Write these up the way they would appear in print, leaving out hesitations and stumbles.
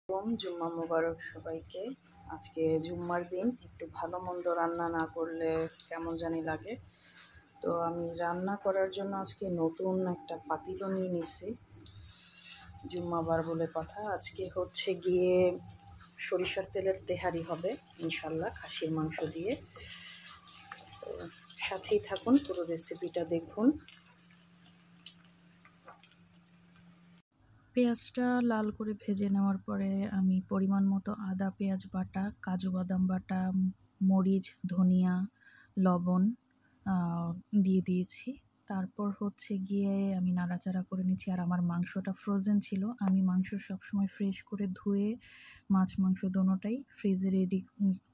জুম্মা মোবারক সবাইকে। আজকে জুম্মার দিন, একটু ভালো মন্দ রান্না না করলে কেমন জানি লাগে। তো আমি রান্না করার জন্য আজকে নতুন একটা পাতিলও নিয়ে নিচ্ছি। জুম্মাবার বলে কথা, আজকে হচ্ছে গিয়ে সরিষার তেলের তেহারি হবে ইনশাল্লাহ, খাসির মাংস দিয়ে। তো সাথেই থাকুন, পুরো রেসিপিটা দেখুন। পেঁয়াজটা লাল করে ভেজে নেওয়ার পরে আমি পরিমাণ মতো আদা পেঁয়াজ বাটা, কাজু বাদাম বাটা, মরিচ, ধনিয়া, লবণ দিয়ে দিয়েছি। তারপর হচ্ছে গিয়ে আমি নাড়াচাড়া করে নিচ্ছি। আর আমার মাংসটা ফ্রোজেন ছিল, আমি মাংস সবসময় ফ্রেশ করে ধুয়ে মাছ মাংস দোনোটাই ফ্রিজে রেডি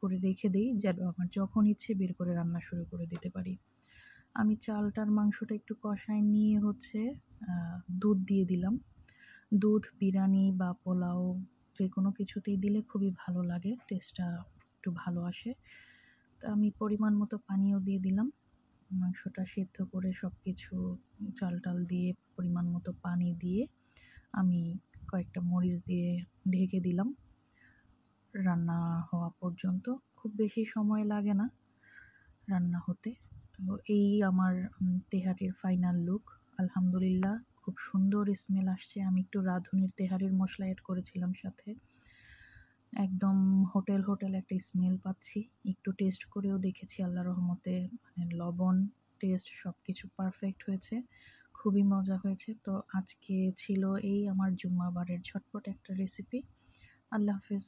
করে রেখে দিই, যেন আমার যখন ইচ্ছে বের করে রান্না শুরু করে দিতে পারি। আমি চালটার মাংসটা একটু কষায় নিয়ে হচ্ছে দুধ দিয়ে দিলাম। দুধ বিরিয়ানি বা পোলাও যে কোনো কিছুতেই দিলে খুবই ভালো লাগে, টেস্টটা একটু ভালো আসে। তো আমি পরিমাণ মতো পানিও দিয়ে দিলাম। মাংসটা সেদ্ধ করে সব কিছু চাল টাল দিয়ে পরিমাণ মতো পানি দিয়ে আমি কয়েকটা মরিচ দিয়ে ঢেকে দিলাম রান্না হওয়া পর্যন্ত। খুব বেশি সময় লাগে না রান্না হতে। তো এই আমার তেহারির ফাইনাল লুক। আলহামদুলিল্লাহ, খুব সুন্দর স্মেল আসছে। আমি একটু রাঁধুনির তেহারির মশলা অ্যাড করেছিলাম সাথে, একদম হোটেল একটা স্মেল পাচ্ছি। একটু টেস্ট করেও দেখেছি, আল্লাহর রহমতে মানে লবণ টেস্ট সব কিছু পারফেক্ট হয়েছে, খুবই মজা হয়েছে। তো আজকে ছিল এই আমার জুম্মাবারের ঝটপট একটা রেসিপি। আল্লাহ হাফেজ।